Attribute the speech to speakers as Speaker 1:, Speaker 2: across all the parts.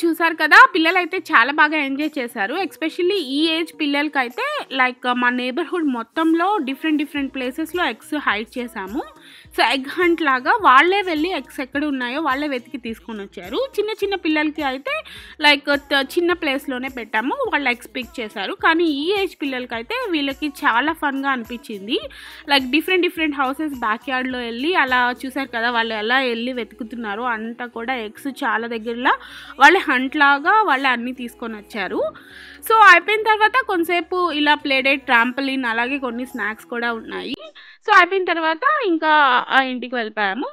Speaker 1: చూసారు కదా, పిల్లలైతే చాలా బాగా ఎంజాయ్ చేశారు. ఎస్పెషల్లీ ఈ ఏజ్ పిల్లలకైతే లైక్ మా నేబర్హుడ్ మొత్తంలో డిఫరెంట్ ప్లేసెస్లో ఎగ్స్ హైడ్ చేశాము. సో ఎగ్ హంట్ లాగా వాళ్ళే వెళ్ళి ఎగ్స్ ఎక్కడ ఉన్నాయో వాళ్ళే వెతికి తీసుకొని వచ్చారు. చిన్న పిల్లలకి అయితే లైక్ చిన్న ప్లేస్లోనే పెట్టాము, వాళ్ళు ఎగ్స్ పిక్ చేశారు. కానీ ఈ ఏజ్ పిల్లలకి అయితే వీళ్ళకి చాలా ఫన్గా అనిపించింది. లైక్ డిఫరెంట్ హౌసెస్ బ్యాక్ యార్డ్లో వెళ్ళి అలా చూసారు కదా, వాళ్ళు ఎలా వెళ్ళి వెతుకుతున్నారు. అంతా కూడా ఎగ్స్ చాలా దగ్గరలో వాళ్ళే హంట్ లాగా వాళ్ళే అన్నీ తీసుకొని వచ్చారు. సో అయిపోయిన తర్వాత కొంతసేపు ఇలా ప్లేడేట్, ట్రాంపలిన్, అలాగే కొన్ని స్నాక్స్ కూడా ఉన్నాయి. సో అయిపోయిన తర్వాత ఇంకా ఇంటికి వెళ్ళిపోయాము.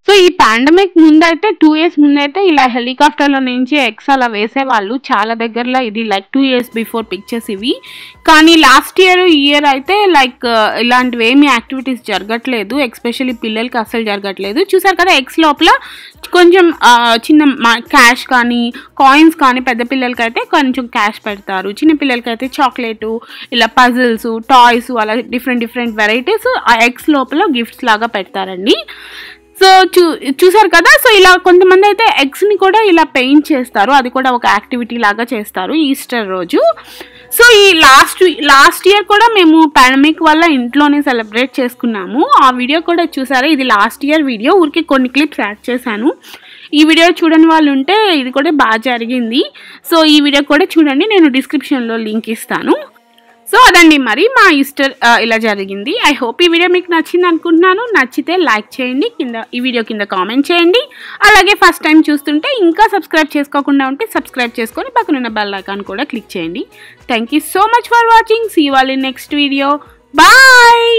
Speaker 1: సో ఈ పాండమిక్ ముందైతే 2 years ముందైతే ఇలా హెలికాప్టర్ల నుంచి ఎగ్స్ అలా వేసేవాళ్ళు చాలా దగ్గరలో. ఇది లైక్ 2 years బిఫోర్ పిక్చర్స్ ఇవి. కానీ లాస్ట్ ఇయర్ అయితే లైక్ ఇలాంటివి ఏమి యాక్టివిటీస్ జరగట్లేదు, ఎస్పెషల్లీ పిల్లలకి అస్సలు జరగట్లేదు. చూసారు కదా, ఎగ్స్ లోపల కొంచెం చిన్న క్యాష్ కానీ కాయిన్స్ కానీ పెద్ద పిల్లలకి అయితే కొంచెం క్యాష్ పెడతారు, చిన్న పిల్లలకి అయితే చాక్లెటు, ఇలా పజిల్స్, టాయ్స్, అలా డిఫరెంట్ వెరైటీస్ ఆ ఎగ్స్ లోపల గిఫ్ట్స్ లాగా పెడతారండి. సో చూసారు కదా. సో ఇలా కొంతమంది అయితే ఎగ్స్ని కూడా ఇలా పెయింట్ చేస్తారు, అది కూడా ఒక యాక్టివిటీ లాగా చేస్తారు ఈస్టర్ రోజు. సో ఈ లాస్ట్ ఇయర్ కూడా మేము పాండమిక్ వల్ల ఇంట్లోనే సెలబ్రేట్ చేసుకున్నాము. ఆ వీడియో కూడా చూసారా, ఇది లాస్ట్ ఇయర్ వీడియో, ఊరికి కొన్ని క్లిప్స్ యాడ్ చేశాను. ఈ వీడియో చూడని వాళ్ళు ఉంటే ఇది కూడా బాగా జరిగింది. సో ఈ వీడియో కూడా చూడండి, నేను డిస్క్రిప్షన్లో లింక్ ఇస్తాను. సో అదండి మరి మా ఈస్టర్ ఇలా జరిగింది. ఐ హోప్ ఈ వీడియో మీకు నచ్చింది అనుకుంటున్నాను. నచ్చితే లైక్ చేయండి, ఈ వీడియో కింద కామెంట్ చేయండి. అలాగే ఫస్ట్ టైం చూస్తుంటే ఇంకా సబ్స్క్రైబ్ చేసుకోకుండా ఉంటే సబ్స్క్రైబ్ చేసుకొని పక్కనున్న బెల్ ఐకాన్ కూడా క్లిక్ చేయండి. Thank you so much for watching. See you all in next video. Bye.